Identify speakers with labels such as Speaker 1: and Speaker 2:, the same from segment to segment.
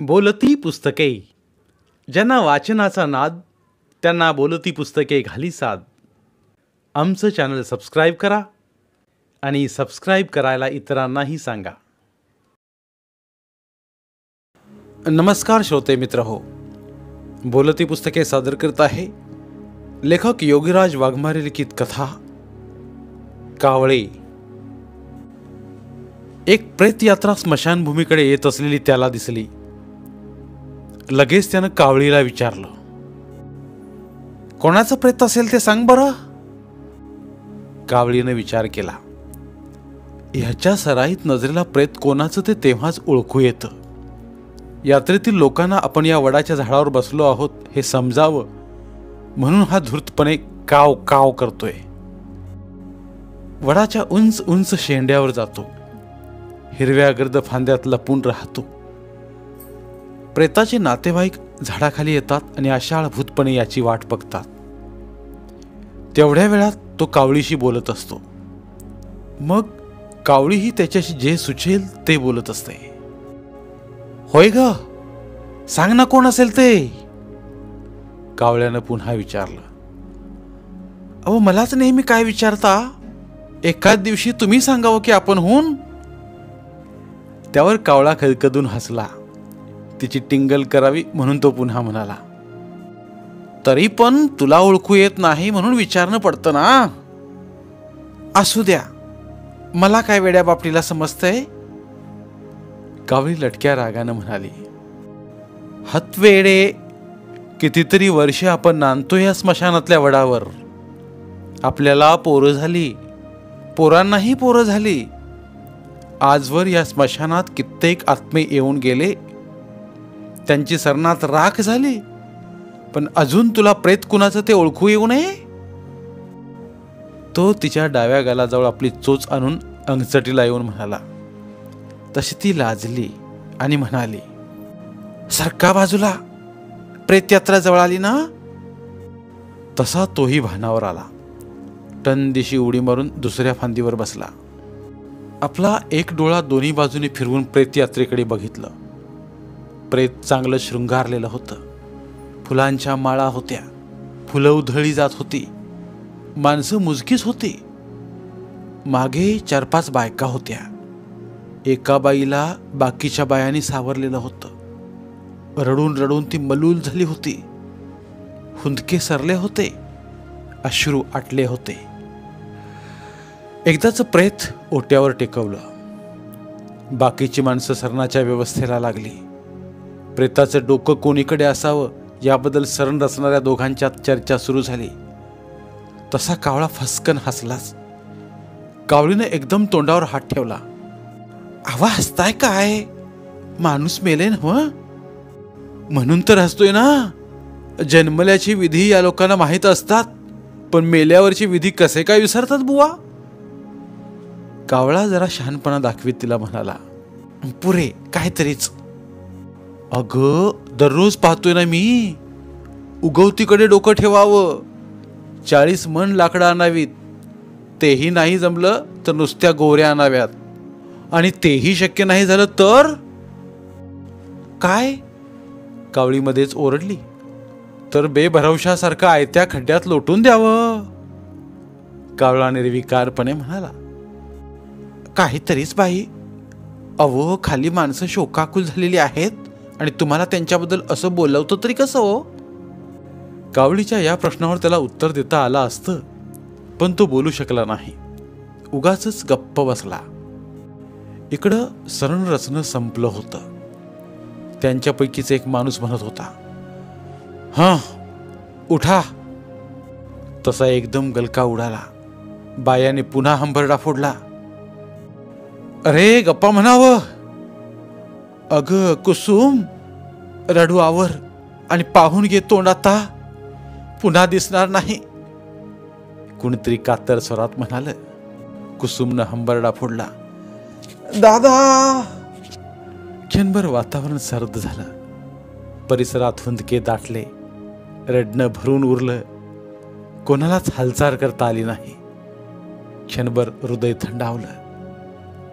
Speaker 1: बोलती पुस्तके. ज्यांना वाचनाचा नाद त्यांना बोलती पुस्तके घाली साद. आमचं चॅनल सबस्क्राईब करा आणि सबस्क्राईब करायला इतरांनाही सांगा. नमस्कार श्रोते मित्र हो, बोलती पुस्तके सादर करत आहे लेखक योगीराज वाघमारे लिखित कथा कावळे. एक प्रेत यात्रा स्मशानभूमीकडे येत असलेली त्याला दिसली. लगेच त्यानं कावळीला विचारलं, कोणाचं प्रेत असेल ते सांग बरं. कावळीनं विचार केला. ह्याच्या सराईत नजरेला प्रेत कोणाचं ते तेव्हाच ओळखू येतं. यात्रेतील लोकांना आपण या वडाच्या झाडावर बसलो आहोत हे समजावं म्हणून हा धूर्तपणे काव काव करतोय. वडाच्या उंच उंच शेंड्यावर जातो. हिरव्या गर्द फांद्यात लपून राहतो. प्रेताचे नातेवाईक झाडाखाली येतात आणि आशाळभूतपणे याची वाट बघतात. तेवढ्या वेळात तो कावळीशी बोलत असतो. मग कावळीही त्याच्याशी जे सुचेल ते बोलत असते. होय ग, सांग ना कोण असेल ते. कावळ्यानं पुन्हा विचारलं. अहो मलाच नेहमी काय विचारता, एकाच दिवशी तुम्ही सांगावं की आपण होऊन. त्यावर कावळा खदखदून हसला. तिची टिंगल करावी म्हणून तो पुन्हा म्हणाला, तरी पण तुला ओळखू येत नाही म्हणून विचारणं पडतं ना. असू द्या, मला काय वेड्या बापटीला समजतंय. कावळी लटक्या रागानं म्हणाली, हतवेडे, कितीतरी वर्षे आपण नांदतोय या स्मशानातल्या वडावर. आपल्याला पोरं झाली, पोरांनाही पोरं झाली. आजवर या स्मशानात कित्येक आत्मे येऊन गेले, त्यांची सरणात राख झाली, पण अजून तुला प्रेत कुणाचं ते ओळखू येऊ नये. तो तिच्या डाव्या गालाजवळ आपली चोच आणून अंगचटीला येऊन म्हणाला. तशी ती लाजली आणि म्हणाली, सरका बाजूला, प्रेत यात्रा जवळ आली ना. तसा तोही भानावर आला. टन दिशी उडी मारून दुसऱ्या फांदीवर बसला. आपला एक डोळा दोन्ही बाजूने फिरवून प्रेत यात्रेकडे बघितलं. प्रेत चांगलं शृंगारलेलं होतं. फुलांच्या माळा होत्या. फुलं उधळली जात होती. माणसं मुजकीच होती. मागे 4-5 बायका होत्या. एका बाईला बाकीच्या बायांनी सावरलेलं होतं. रडून रडून ती मलूल झाली होती. हुंदके सरले होते. अश्रू आटले होते. एकदाच प्रेत ओट्यावर टेकवलं. बाकीची माणसं सरणाच्या व्यवस्थेला लागली. प्रेताचं डोकं कोणीकडे असावं याबद्दल सरण रचणाऱ्या दोघांच्यात चर्चा सुरू झाली. तसा कावळा फसकन हसलाच. कावळीनं एकदम तोंडावर हात ठेवला. आवा हसताय काय, माणूस मेले ना. म्हणून तर हसतोय ना. जन्मल्याची विधी या लोकांना माहीत असतात, पण मेल्यावरची विधी कसे काय विसरतात बुवा. कावळा जरा शहाणपणा दाखवीत तिला म्हणाला, पुरे काहीतरीच. अगं दररोज पाहतोय ना मी, उगवतीकडे डोकं ठेवावं. 40 मन लाकडं आणावीत. तेही नाही जमलं तर नुसत्या गोऱ्या आणाव्यात. आणि तेही शक्य नाही झालं तर काय. कावळीमध्येच ओरडली, तर बेभरवशासारखं आयत्या खड्ड्यात लोटून द्यावं. कावळा निर्विकारपणे म्हणाला, काहीतरीच बाई. अहो खाली माणसं शोकाकुल झालेली आहेत आणि तुम्हाला त्यांच्याबद्दल असं बोलवतं तरी कसं हो. कावळीच्या या प्रश्नावर त्याला उत्तर देता आलं असतं, पण तो बोलू शकला नाही. उगाचच गप्प बसला. इकडं सरण रचनं संपलं होतं. त्यांच्यापैकीच एक माणूस म्हणत होता, हां उठा. तसा एकदम गलका उडाला. बायाने पुन्हा हंबरडा फोडला. अरे गप्पा म्हणावं. अग कुसुम, रडू आवर आणि पाहून घे तोंड, आता पुन्हा दिसणार नाही. कुणीतरी कातर स्वरात म्हणाल. कुसुमनं हंबरडा फोडला. दादा. क्षणभर वातावरण सर्द झालं. परिसरात हुंदके दाटले. रडणं भरून उरलं. कोणालाच हालचाल करता आली नाही. क्षणभर हृदय थंडावलं.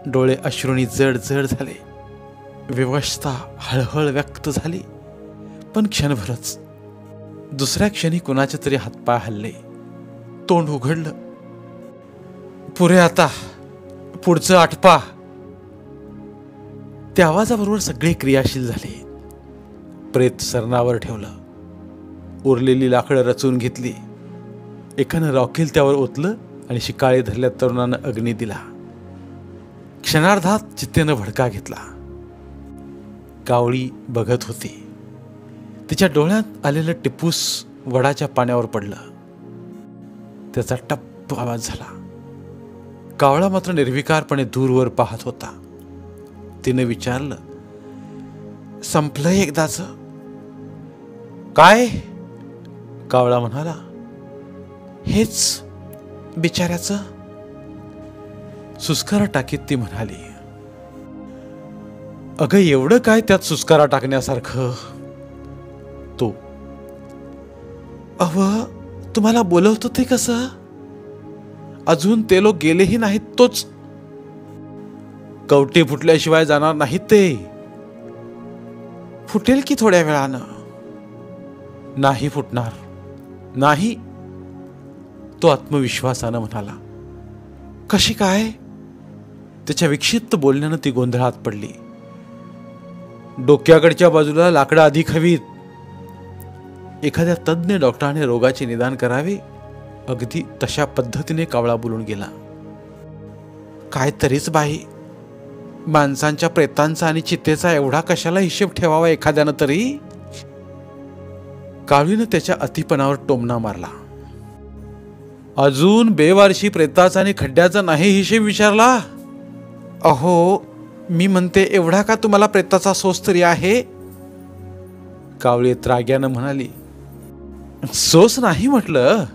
Speaker 1: डोळे अश्रूंनी जड जड झाले. व्यवस्था हळहळ व्यक्त झाली, पण क्षणभरच. दुसऱ्या क्षणी कुणाचे तरी हातपाय हल्ले, तोंड उघडलं. पुरे आता, पुढचं आटपा. त्या आवाजाबरोबर सगळे क्रियाशील झाले. प्रेत सरणावर ठेवलं, उरलेली लाकडं रचून घेतली. एकानं रॉकेल त्यावर ओतलं आणि शिकाळे धरल्या तरुणानं अग्नी दिला. क्षणार्धात चित्तेनं भडका घेतला. कावळी बघत होती. तिच्या डोळ्यात आलेलं टिपूस वडाच्या पाण्यावर पडलं. त्याचा टप्प आवाज झाला. कावळा मात्र निर्विकारपणे दूरवर पाहत होता. तिने विचारलं, संपलंय एकदाच? काय? कावळा म्हणाला, हेच बिचाऱ्याचं. सुस्कारा टाकीत ती म्हणाली, अगं एवढं काय त्यात सुस्कारा टाकण्यासारखं? तो, अव तुम्हाला बोलवतो ते कसं? अजून ते लोक गेलेही नाहीत. तोच कवटे फुटल्याशिवाय जाणार नाहीत ते. फुटेल की थोड्या वेळानं. नाही फुटणार, नाही, तो आत्मविश्वासानं म्हणाला. कशी काय? त्याच्या विक्षिप्त बोलण्यानं ती गोंधळात पडली. डोक्याकडच्या बाजूला लाकडं अधिक हवीत. एखाद्या तज्ञ डॉक्टराने रोगाचे निदान करावे, अगदी तशा पद्धतीने कावळा बोलून गेला. काय तरीच बाई, माणसांच्या प्रेतांचा आणि चितेचा एवढा कशाला हिशेब ठेवावा एखाद्यानं तरी? कावळीनं त्याच्या अतिपणावर टोमणा मारला. अजून बेवारशी प्रेताचा आणि खड्ड्याचा नाही हिशेब विचारला? अहो, मी म्हणते एवढा का तुम्हाला प्रेताचा सोस तरी आहे? कावळी त्राग्यानं म्हणाली. सोस नाही म्हटलं,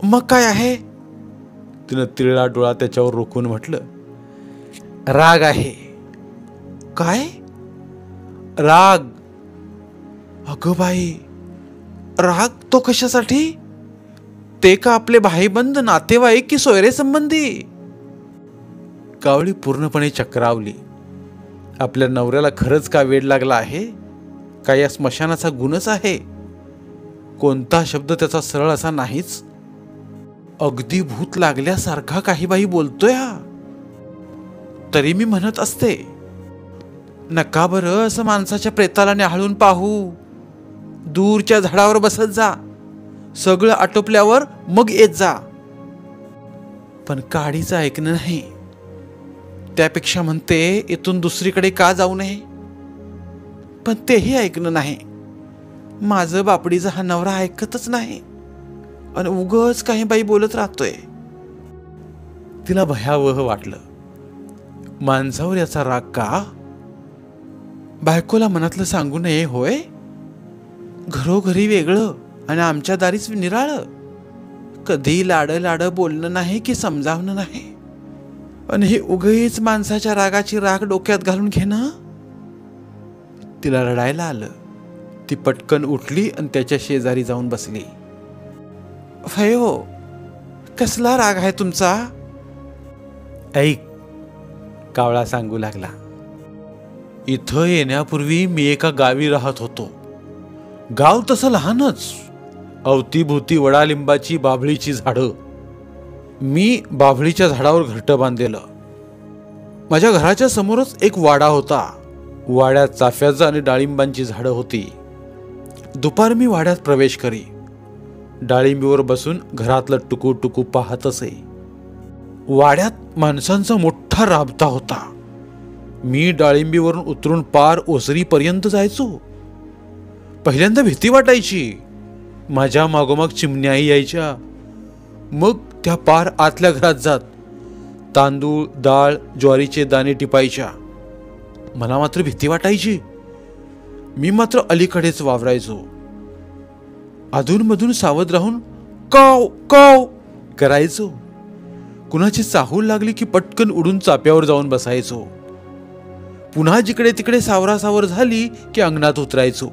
Speaker 1: मग काय आहे? तिनं तिरळा डोळा त्याच्यावर रोखून म्हटलं, राग आहे. काय? राग? अगं बाई, राग तो कशासाठी? ते का आपले भाईबंद, नातेवाईक की सोयरे संबंधी? कावळी पूर्णपणे चक्रावली. आपल्या नवऱ्याला खरंच का वेड लागला आहे? का या स्मशानाचा गुणच आहे? कोणता शब्द त्याचा सरळ असा नाहीच. अगदी भूत लागल्यासारखा काही बाई बोलतोय हा. तरी मी म्हणत असते, नका बरं असं माणसाच्या प्रेताला न्याहाळून पाहू. दूरच्या झाडावर बसत जा, सगळं आटोपल्यावर मग येत जा. पण काडीचं ऐकणं नाही. त्यापेक्षा म्हणते इथून दुसरीकडे का जाऊ नये, पण तेही ऐकणं नाही. माझं बापडीचा हा नवरा ऐकतच नाही आणि उगच काही बाई बोलत राहतोय. तिला भयावह वाटलं. माणसावर याचा राग का? बायकोला मनातलं सांगू नये होय? घरोघरी वेगळं आणि आमच्या दारीच निराळं. कधी लाड लाड बोलणं नाही की समजावणं नाही, आणि हे उगीच माणसाच्या रागाची राग डोक्यात घालून घेणं. तिला रडायला आलं. ती पटकन उठली आणि त्याच्या शेजारी जाऊन बसली. फय हो, कसला राग आहे तुमचा? ऐक, कावळा सांगू लागला. इथं येण्यापूर्वी मी एका गावी राहत होतो. गाव तसं लहानच, अवतीभोवती वडालिंबाची बाभळीची झाडं. मी बाभळीच्या झाडावर घरटं बांधलेलं. माझ्या घराच्या समोरच एक वाडा होता. वाड्यात चाफ्याचं आणि डाळिंबांची झाडं होती. दुपार मी वाड्यात प्रवेश करी. डाळिंबीवर बसून घरातलं टुकू टुकू पाहत असे. वाड्यात माणसांचा मोठा राबता होता. मी डाळिंबीवरून उतरून पार ओसरीपर्यंत जायचो. पहिल्यांदा भीती वाटायची. माझ्या मागोमाग चिमण्याही यायच्या. मग त्या पार आतल्या घरात जात तांदूळ, डाळ, ज्वारीचे दाणे टिपायच्या. मला मात्र भीती वाटायची. मी मात्र अलीकडेच वावरायचो. अधूनमधून सावध राहून काव काव करायचो. कुणाची चाहूल लागली की पटकन उडून चाप्यावर जाऊन बसायचो. पुन्हा जिकडे तिकडे सावरासावर झाली की अंगणात उतरायचो.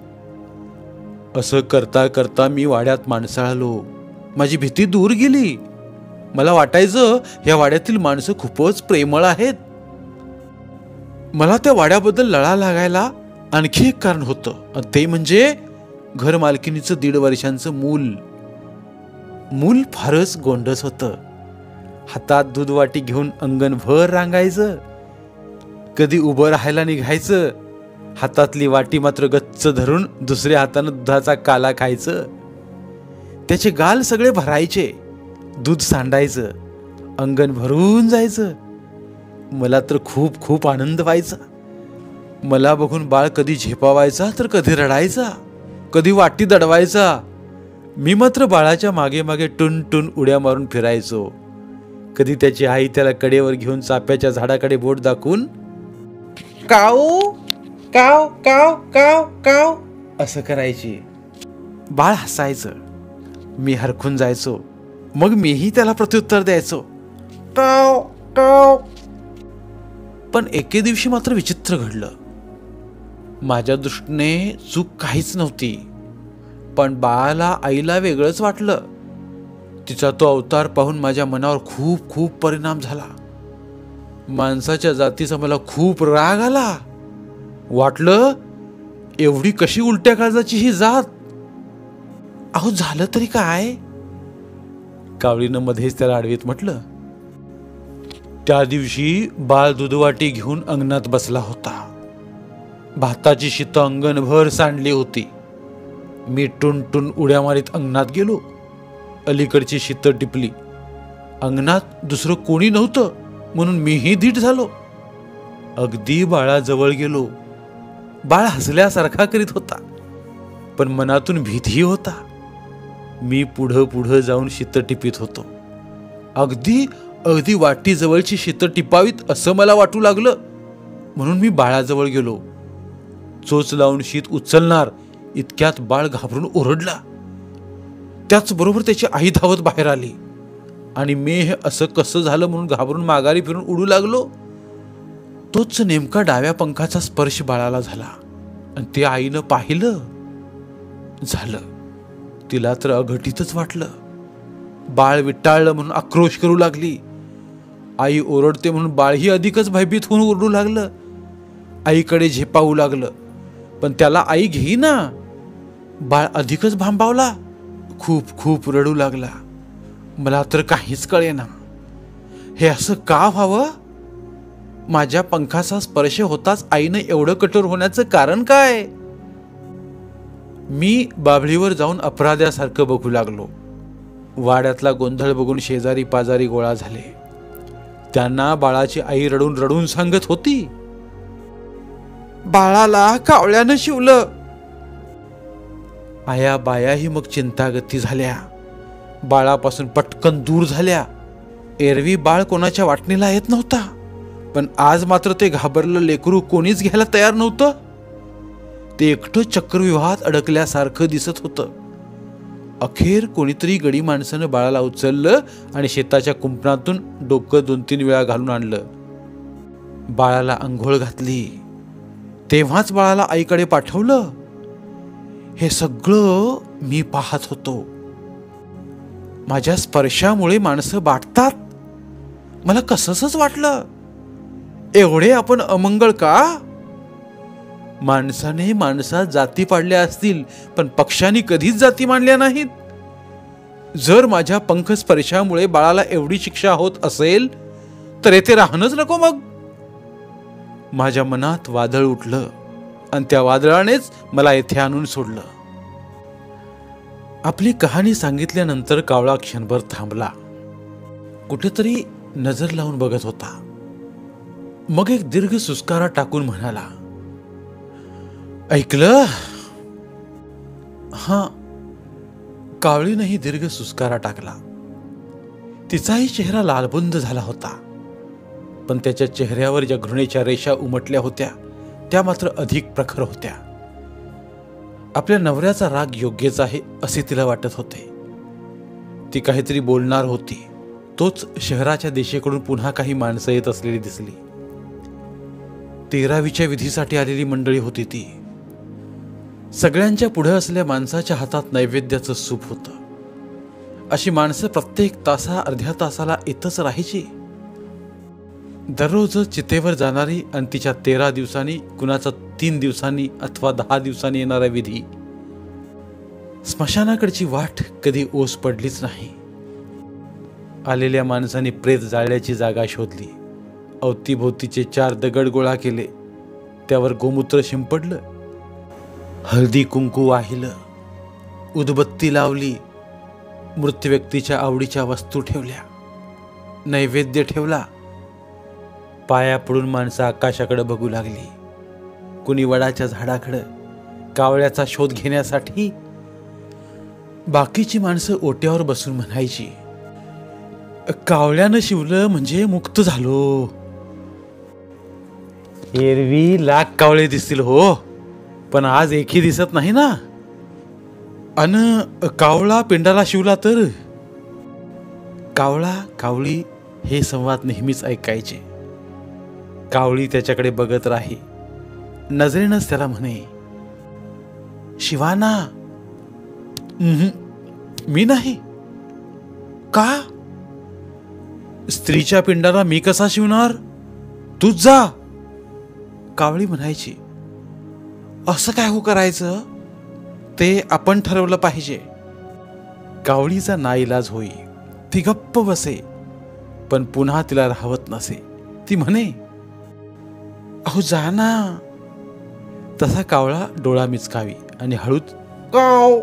Speaker 1: असं करता करता मी वाड्यात माणसाळलो. माझी भीती दूर गेली. मला वाटायचं या वाड्यातील माणसं खूपच प्रेमळ आहेत. मला त्या वाड्याबद्दल लळा लागायला आणखी एक कारण होतं, ते म्हणजे घर मालकिनीचं 1.5 वर्षांचं मूल फारच गोंडस होतं. हातात दूध वाटी घेऊन अंगणभर रांगायचं, कधी उभं राहायला निघायचं, हातातली वाटी मात्र गच्च धरून दुसऱ्या हातानं दुधाचा काला खायचं. त्याचे गाल सगळे भरायचे, दूध सांडायचं, अंगण भरून जायचं. मला तर खूप खूप आनंद व्हायचा. मला बघून बाळ कधी झेपावायचा तर कधी रडायचा, कधी वाटी दडवायचा. मी मात्र बाळाच्या मागे मागे टुन टुन उड्या मारून फिरायचो. कधी त्याची आई त्याला कडेवर घेऊन चाफ्याच्या झाडाकडे बोट दाखवून काऊ काव काव काव काव असं करायची. बाळ हसायचं, मी हरखून जायचो. मग मीही त्याला प्रत्युत्तर द्यायचो, काव काव. पण एके दिवशी मात्र विचित्र घडलं. माझ्या दृष्टीने चूक काहीच नव्हती, पण बाळाला आईला वेगळंच वाटलं. तिचा तो अवतार पाहून माझ्या मनावर खूप खूप परिणाम झाला. माणसाच्या जातीचा मला खूप राग आला. वाटलं एवढी कशी उलट्या काळजाची ही जात. अहो झालं तरी काय? कावळीनं मध्येच त्याला आडवीत म्हटलं. त्या दिवशी बाळ दूधवाटी घेऊन अंगणात बसला होता. भाताची शीतं अंगणभर सांडली होती. मी टुन टुन उड्या मारीत अंगणात गेलो. अलीकडची शीतं टिपली. अंगणात दुसरं कोणी नव्हतं म्हणून मीही धीट झालो. अगदी बाळाजवळ गेलो. बाळ हसल्यासारखा करीत होता, पण मनातून भीती होता. मी पुढं पुढं जाऊन शीतं टिपीत होतो. अगदी अगदी वाटी जवळची शीतं टिपावीत असं मला वाटू लागलं, म्हणून मी बाळाजवळ गेलो. चोच लावून शीत उचलणार इतक्यात बाळ घाबरून ओरडला. त्याचबरोबर त्याची आई धावत बाहेर आली आणि मी हे असं कसं झालं म्हणून घाबरून माघारी फिरून उडू लागलो. तोच नेमका डाव्या पंखाचा स्पर्श बाळाला झाला आणि ते आईनं पाहिलं. झालं, तिला तर अघटितच वाटलं. बाळ विटाळलं म्हणून आक्रोश करू लागली. आई ओरडते म्हणून बाळही अधिकच भयभीत होऊन ओरडू लागलं. आईकडे झेपावू लागलं, पण त्याला आई घेईना. बाळ अधिकच भांबावला, खूप खूप रडू लागला. मला तर काहीच कळेना, हे असं का व्हावं? माझ्या पंखाचा स्पर्श होताच आईनं एवढं कठोर होण्याचं कारण काय? मी बाभळीवर जाऊन अपराध्यासारखं बघू लागलो. वाड्यातला गोंधळ बघून शेजारी पाजारी गोळा झाले. त्यांना बाळाची आई रडून रडून सांगत होती, बाळाला कावळ्यानं शिवलं. आया बायाही मग चिंतागती झाल्या. बाळापासून पटकन दूर झाल्या. एरवी बाळ कोणाच्या वाटणीला येत नव्हता, पण आज मात्र ते घाबरलं लेकरू कोणीच घ्यायला तयार नव्हतं. ते एकटं चक्रव्यूहात अडकल्यासारखं दिसत होतं. अखेर कोणीतरी गडी माणसानं बाळाला उचललं आणि शेताच्या कुंपणातून डोकं 2-3 वेळा घालून आणलं. बाळाला अंघोळ घातली. तेव्हाच बाळाला आईकडे पाठवलं. हे सगळं मी पाहत होतो. माझ्या स्पर्शामुळे माणसं बाटतात, मला कसंच वाटलं. एवढे आपण अमंगळ का? माणसाने माणसात जाती पाडल्या असतील, पण पक्षांनी कधीच जाती मांडल्या नाहीत. जर माझ्या पंख स्पर्शामुळे बाळाला एवढी शिक्षा होत असेल तर येथे राहणंच नको. मग माझ्या मनात वादळ उठलं आणि त्या वादळानेच मला येथे आणून सोडलं. आपली कहाणी सांगितल्यानंतर कावळा क्षणभर थांबला. कुठेतरी नजर लावून बघत होता. मग एक दीर्घ सुस्कारा टाकून म्हणाला, ऐकलं? हा. कावळीनेही दीर्घ सुस्कारा टाकला. तिचाही चेहरा लालबुंद झाला होता, पण त्याच्या चेहऱ्यावर ज्या घृणेच्या रेषा उमटल्या होत्या त्या मात्र अधिक प्रखर होत्या. आपल्या नवऱ्याचा राग योग्यच आहे असे तिला वाटत होते. ती काहीतरी बोलणार होती, तोच शहराच्या दिशेकडून पुन्हा काही माणसं येत असलेली दिसली. 13वीच्या विधीसाठी आलेली मंडळी होती ती. सगळ्यांच्या पुढे असलेल्या माणसाच्या हातात नैवेद्याचं सूप होतं. अशी माणसं प्रत्येक अर्ध्या तासाला येतच राहायची. दररोज चितेवर जाणारी आणि तिच्या 13 दिवसांनी, कुणाचा 3 दिवसांनी अथवा 10 दिवसांनी येणारा विधी. स्मशानाकडची वाट कधी ओस पडलीच नाही. आलेल्या माणसाने प्रेत जाळण्याची जागा शोधली. अवतीभोवतीचे 4 दगड गोळा केले. त्यावर गोमूत्र शिंपडलं. हळदी कुंकू वाहिलं. उदबत्ती लावली. मृत व्यक्तीच्या आवडीच्या वस्तू ठेवल्या. नैवेद्य ठेवला. पाया पडून माणसं आकाशाकडे बघू लागली. कुणी वडाच्या झाडाकडे कावळ्याचा शोध घेण्यासाठी. बाकीची माणसं ओट्यावर बसून म्हणायची, कावळ्यानं शिवलं म्हणजे मुक्त झालो. एरवी लाख कावळे दिसतील हो, पण आज एकही दिसत नाही ना. अन कावळा पिंडाला शिवला तर. कावळा कावळी हे संवाद नेहमीच ऐकायचे. कावळी त्याच्याकडे बघत राही. नजरेनंच त्याला म्हणे, शिवाना. मी नाही. का? स्त्रीच्या पिंडाला मी कसा शिवणार? तूच जा. कावळी म्हणायची, असं काय हो करायचं? ते आपण ठरवलं पाहिजे. कावळीचा नाईलाज होई. ती गप्प बसे, पण पुन्हा तिला राहवत नसे. ती म्हणे, अहो जा ना. तसा कावळा डोळा मिचकावी आणि हळूच काव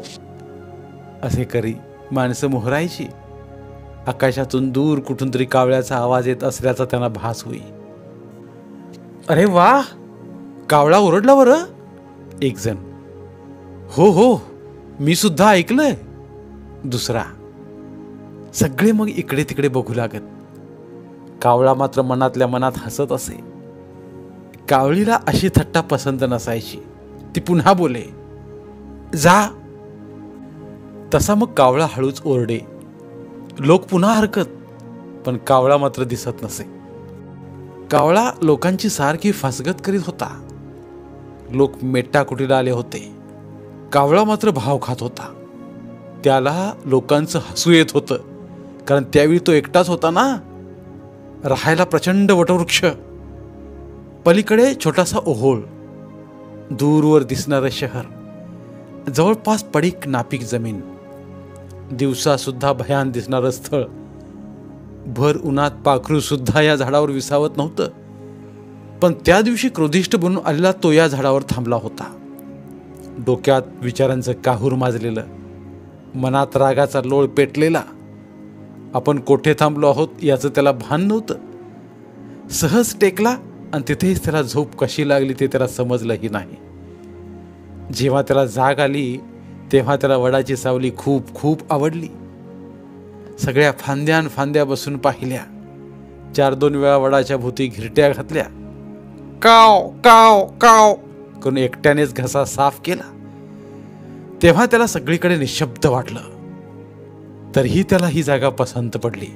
Speaker 1: असे करी. माणसं मोहरायची. आकाशातून दूर कुठून तरी कावळ्याचा आवाज येत असल्याचा त्यांना भास होई. अरे वा, कावळा ओरडला बरं. एक जण, हो हो, मी सुद्धा ऐकलंय. दुसरा. सगळे मग इकडे तिकडे बघू लागत. कावळा मात्र मनातल्या मनात हसत असे. कावळीला अशी थट्टा पसंत नसायची. ती पुन्हा बोले, जा. तसा मग कावळा हळूच ओरडे. लोक पुन्हा हरकत, पण कावळा मात्र दिसत नसे. कावळा लोकांची सारखी फसगत करीत होता. लोक मेटाकुटीला आले होते. कावळा मात्र भाव खात होता. त्याला लोकांचं हसू येत होतं, कारण त्यावेळी तो एकटाच होता ना. राहायला प्रचंड वटवृक्ष, पलीकडे छोटासा ओहोळ, दूरवर दिसणारं शहर, जवळपास पडीक नापीक जमीन, दिवसा सुद्धा भयान दिसणारं स्थळ. भर उन्हात पाखरू सुद्धा या झाडावर विसावत नव्हतं. पण त्या दिवशी क्रोधिष्ट बनून आलेला तो या झाडावर थांबला होता. डोक्यात विचारांचं काहूर माजलेलं, मनात रागाचा लोळ पेटलेला. आपण कोठे थांबलो आहोत याचं त्याला भान नव्हतं. सहज टेकला आणि तिथेच त्याला झोप कशी लागली ते त्याला समजलंही नाही. जेव्हा त्याला जाग आली तेव्हा त्याला वडाची सावली खूप खूप आवडली. सगळ्या फांद्यान फांद्या बसून पाहिल्या. 4-2 वेळा वडाच्या भोवती घिरट्या घातल्या. काव काव काव करून एकट्यानेच घसा साफ केला. तेव्हा त्याला सगळीकडे निशब्द वाटलं. तरीही त्याला ही जागा पसंत पडली.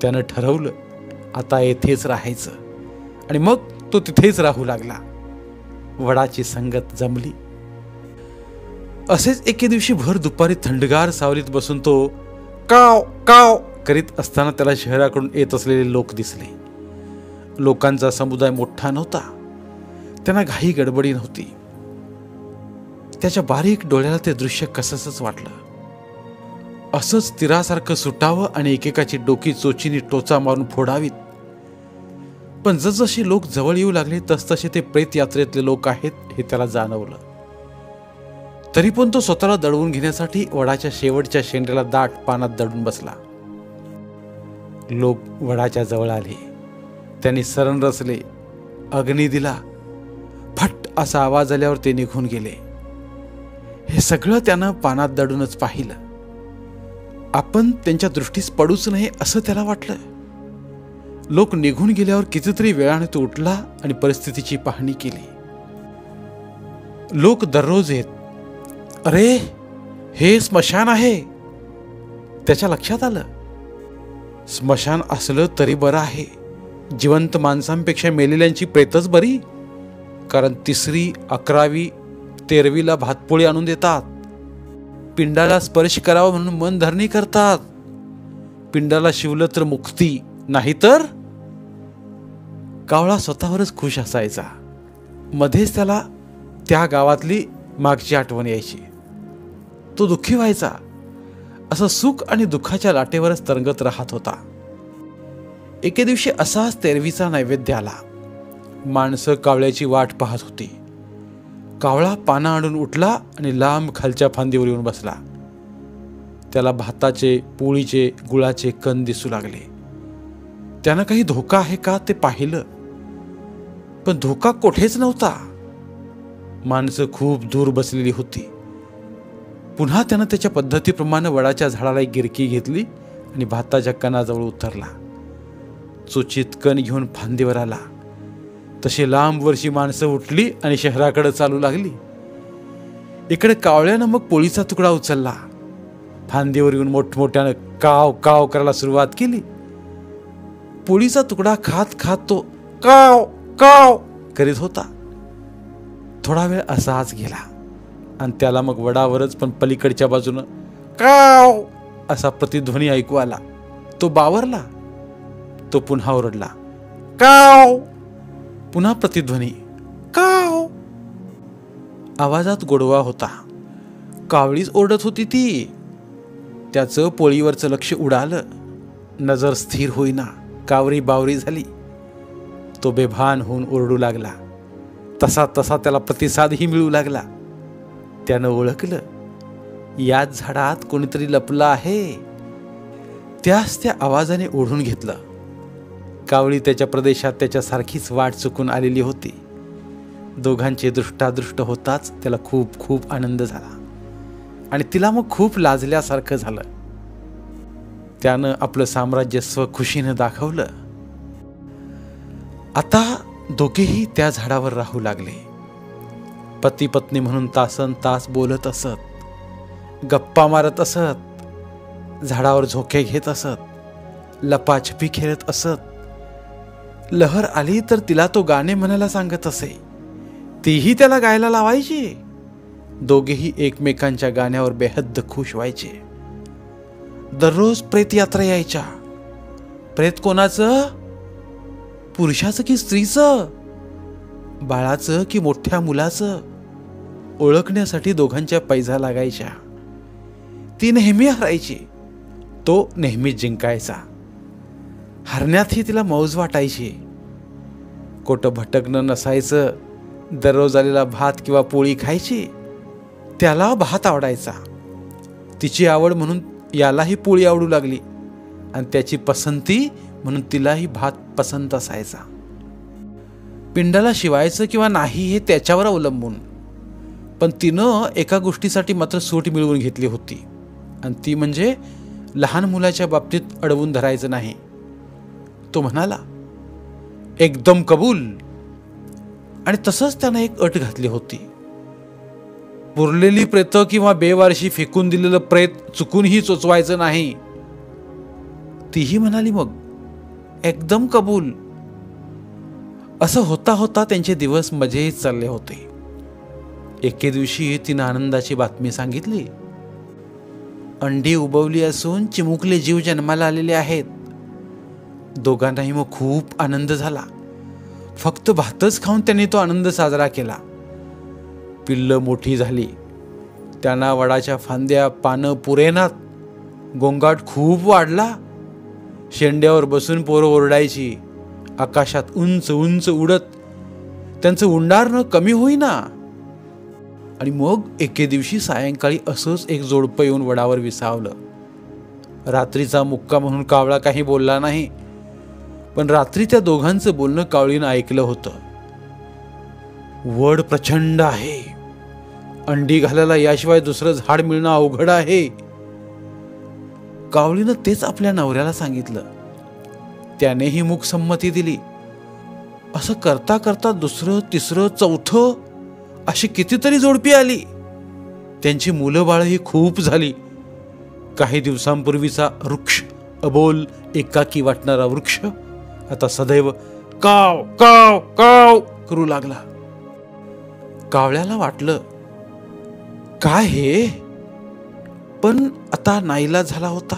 Speaker 1: त्यानं ठरवलं आता येथेच राहायचं आणि मग तो तिथेच राहू लागला. वडाची संगत जमली. असेच एके दिवशी भर दुपारी थंडगार सावलीत बसून तो काव काव करीत असताना त्याला शहराकडून येत असलेले लोक दिसले. लोकांचा समुदाय मोठा नव्हता. त्यांना घाई गडबडी नव्हती. त्याच्या बारीक डोळ्याला ते दृश्य कसंच वाटलं. असंच तीरासारखं सुटावं आणि एकेकाची डोकी चोचीनी टोचा मारून फोडावीत. पण जसजसे लोक जवळ येऊ लागले तसतसे ते प्रेत यात्रेतले लोक आहेत हे त्याला जाणवलं. तरी पण तो स्वतःला दडवून घेण्यासाठी वडाच्या शेवटच्या शेंड्याला दाट पानात दडून बसला. लोक वडाच्या जवळ आले. त्यांनी सरण रचले. अग्नी दिला. फट असा आवाज आल्यावर ते निघून गेले. हे सगळं त्यानं पानात दडूनच पाहिलं. आपण त्यांच्या दृष्टीस पडूच नये असं त्याला वाटलं. लोक निघून गेल्यावर कितीतरी वेळाने तो उठला आणि परिस्थितीची पाहणी केली. लोक दररोज येत. अरे, हे स्मशान आहे. त्याच्या लक्षात आलं, स्मशान असलं तरी बरं आहे. जिवंत माणसांपेक्षा मेलेल्यांची प्रेतच बरी. कारण 3री, 11वी, 13वीला भातपोळी आणून देतात. पिंडाला स्पर्श करावा म्हणून मन धरणी करतात. पिंडाला शिवलं तर मुक्ती, नाहीतर कावळा स्वतःवरच खुश असायचा. मध्येच त्याला त्या गावातली मागची आठवण यायची. तो दुःखी व्हायचा. असं सुख आणि दुःखाच्या लाटेवरच तरंगत राहत होता. एके दिवशी असाच तेरवीचा नैवेद्य आला. माणसं कावळ्याची वाट पाहत होती. कावळा पानं आणून उठला आणि लांब खालच्या फांदीवर येऊन बसला. त्याला भाताचे, पोळीचे, गुळाचे कण दिसू लागले. त्यानं काही धोका आहे का ते पाहिलं, पण धोका कोठेच नव्हता. माणसं खूप दूर बसलेली होती. पुन्हा त्यानं त्याच्या पद्धतीप्रमाणे वडाच्या झाडाला एक गिरकी घेतली आणि भाताच्या कणाजवळ उतरला. चोचीत कण घेऊन फांदीवर आला. तशी लांब वरची माणसं उठली आणि शहराकडे चालू लागली. इकडे कावळ्यानं मग पोळीचा तुकडा उचलला. फांदीवर येऊन मोठमोठ्यानं काव काव करायला सुरुवात केली. पोळीचा तुकडा खात खात तो काव काव करीत होता. थोडा वेळ असाच गेला आणि त्याला मग वडावरच पण पलीकडच्या बाजूनं काव असा प्रतिध्वनी ऐकू आला. तो बावरला. तो पुन्हा ओरडला, काव. पुन्हा प्रतिध्वनी, काव. आवाजात गोडवा होता. कावळीच ओरडत होती ती. त्याचं पोळीवरचं लक्ष उडालं. नजर स्थिर होईना. कावरी बावरी झाली. तो बेभान होऊन ओरडू लागला. तसा तसा त्याला प्रतिसादही मिळू लागला. त्यानं ओळखलं, याच झाडात कोणीतरी लपलं आहे. त्यास त्या आवाजाने ओढून घेतलं. कावळी त्याच्या प्रदेशात त्याच्यासारखीच वाट चुकून आलेली होती. दोघांचे दृष्टादृष्ट होताच त्याला खूप खूप आनंद झाला आणि तिला मग खूप लाजल्यासारखं झालं. त्यानं आपलं साम्राज्य स्वखुशीनं दाखवलं. आता दोघेही त्या झाडावर राहू लागले. पती पत्नी म्हणून तासन तास बोलत असत, गप्पा मारत असत, झाडावर झोके घेत असत, लपाछपी खेळत असत. लहर आली तर तिला तो गाणे म्हणायला सांगत असे. तीही त्याला गायला लावायची. दोघेही एकमेकांच्या गाण्यावर बेहद्द खुश व्हायचे. दररोज प्रेत यात्रा यायच्या. प्रेत कोणाचं? पुरुषाचं की स्त्रीचं? बाळाचं की मोठ्या मुलाचं? ओळखण्यासाठी दोघांच्या पैजा लागायच्या. ती नेहमी हरायची. तो नेहमीच जिंकायचा. हरण्यातही तिला मौज वाटायची. कोटं भटकणं नसायचं. दररोज आलेला भात किंवा पोळी खायची. त्याला भात आवडायचा. तिची आवड म्हणून यालाही पोळी आवडू लागली आणि त्याची पसंती म्हणून तिलाही भात पसंत असायचा. पिंडाला शिवायचं किंवा नाही हे त्याच्यावर अवलंबून. पण तिनं एका गोष्टीसाठी मात्र सूट मिळवून घेतली होती आणि ती म्हणजे लहान मुलाच्या बाबतीत अडवून धरायचं नाही. तो म्हणाला, एकदम कबूल. आणि तसंच त्यानं एक अट घातली होती. पुरलेली प्रेत किंवा बेवारशी फेकून दिलेलं प्रेत चुकूनही चोचवायचं नाही. तीही म्हणाली मग, एकदम कबूल. असं होता होता त्यांचे दिवस मजेत चालले होते. एके दिवशी तिनं आनंदाची बातमी सांगितली. अंडी उबवली असून चिमुकले जीव जन्माला आलेले आहेत. दोघांनाही मग खूप आनंद झाला. फक्त भातच खाऊन त्यांनी तो आनंद साजरा केला. पिल्लं मोठी झाली. त्यांना वडाच्या फांद्या, पानं पुरेनात. गोंगाट खूप वाढला. शेंड्यावर बसून पोरं ओरडायची. आकाशात उंच उंच उडत त्यांचं उंडारणं कमी होईना. आणि मग एके दिवशी सायंकाळी असंच एक जोडपं येऊन वडावर विसावलं. रात्रीचा मुक्का म्हणून कावळा काही बोलला नाही, पण रात्री त्या दोघांचं बोलणं कावळीनं ऐकलं होतं. वड प्रचंड आहे. अंडी घालायला याशिवाय दुसरं झाड मिळणं अवघड आहे. कावळीनं तेच आपल्या नवऱ्याला सांगितलं. त्यानेही मूक संमती दिली. असं करता करता दुसरं, तिसरं, चौथं अशी कितीतरी जोडपी आली. त्यांची मुलं बाळही खूप झाली. काही दिवसांपूर्वीचा वृक्ष, अबोल एकाकी वाटणारा वृक्ष आता सदैव काव काव काव करू लागला. कावळ्याला वाटलं, काय हे? पण आता नाईलाज झाला होता.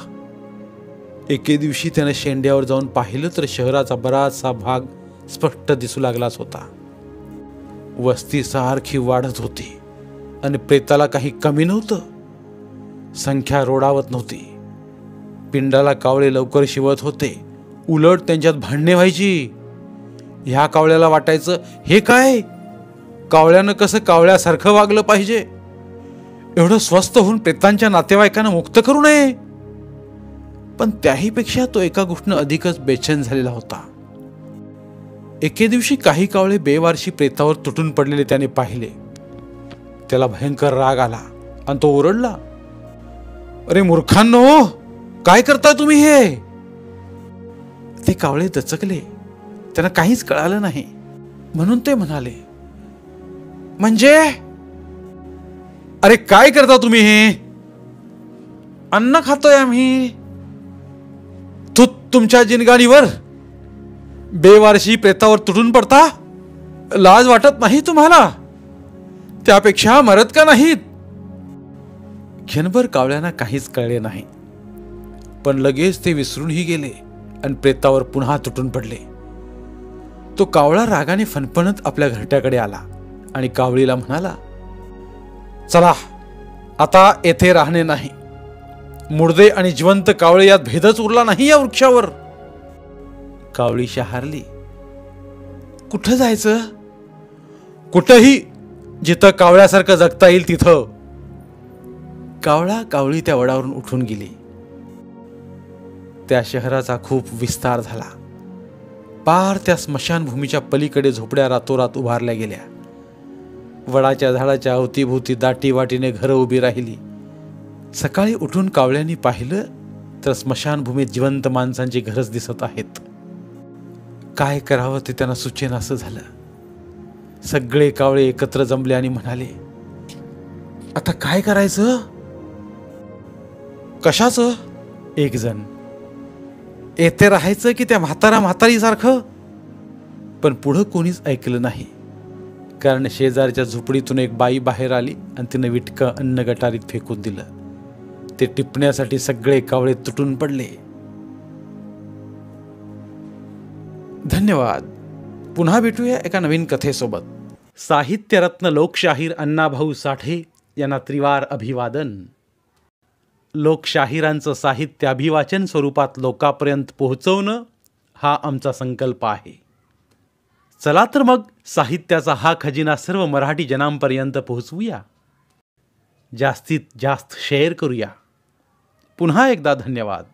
Speaker 1: एके दिवशी त्याने शेंड्यावर जाऊन पाहिलं तर शहराचा बराचसा भाग स्पष्ट दिसू लागलाच होता. वस्ती सारखी वाढत होती आणि प्रेताला काही कमी नव्हतं. संख्या रोडावत नव्हती. पिंडाला कावळे लवकर शिवत होते, उलट त्यांच्यात भांडणे व्हायची. ह्या कावळ्याला वाटायचं, हे काय, कावळ्यानं कसं कावळ्यासारखं वागलं पाहिजे, एवढं स्वस्थ होऊन प्रेतांच्या नातेवाईकांना मुक्त करू नये. पण त्याहीपेक्षा तो एका गोष्टीनं अधिकच बेचैन झालेला होता. एके दिवशी काही कावळे बेवारशी प्रेतावर तुटून पडलेले त्याने पाहिले. त्याला भयंकर राग आला आणि तो ओरडला, अरे मूर्खांनो, काय करता तुम्ही हे? ते कावळे दचकले. त्यांना काहीच कळालं नाही. म्हणून ते म्हणाले, म्हणजे अरे काय करता तुम्ही हे? अन्न खातोय आम्ही. तुमच्या जिनगाडीवर बेवारशी प्रेतावर तुटून पडता? लाज वाटत नाही तुम्हाला? त्यापेक्षा मरत का नाहीत? क्षणभर कावळ्यांना काहीच कळले नाही, पण लगेच ते विसरूनही गेले आणि प्रेतावर पुन्हा तुटून पडले. तो कावळा रागाने फणफणत आपल्या घरट्याकडे आला आणि कावळीला म्हणाला, चला आता येथे राहणे नाही. मुर्दे आणि जिवंत कावळे यात भेदच उरला नाही या वृक्षावर. कावळी शहारली, कुठं जायचं? कुठंही, जिथं कावळ्यासारखं जगता येईल तिथं. कावळा कावळी त्या वडावरून उठून गेली. त्या शहराचा खूप विस्तार झाला. पार त्या स्मशानभूमीच्या पलीकडे झोपड्या रातोरात उभारल्या गेल्या. वडाच्या झाडाच्या अवतीभोवती दाटी वाटीने घरं उभी राहिली. सकाळी उठून कावळ्यांनी पाहिलं तर स्मशानभूमीत जिवंत माणसांची घरच दिसत आहेत. काय करावं ते त्यांना सुचेनासं झालं. सगळे कावळे एकत्र जमले आणि म्हणाले, आता काय करायचं? कशाचं? एक जण, येथे राहायचं की त्या म्हातारी सारखं? पण पुढं कोणीच ऐकलं नाही, कारण शेजारच्या झोपडीतून एक बाई बाहेर आली आणि तिनं विटकं अन्न गटारीत फेकून दिलं. ते टिपण्यासाठी सगळे कावळे तुटून पडले. धन्यवाद. पुन्हा भेटूया एका नवीन कथेसोबत. साहित्यरत्न लोकशाहीर अण्णाभाऊ साठे यांना त्रिवार अभिवादन. लोकशाहिरांचं साहित्य अभिवाचन स्वरूपात लोकांपर्यंत पोहोचवणं हा आमचा संकल्प आहे. चला तर मग साहित्याचा हा खजिना सर्व मराठी जनांपर्यंत पोहोचवूया. जास्तीत जास्त शेअर करूया. पुन्हा एकदा धन्यवाद.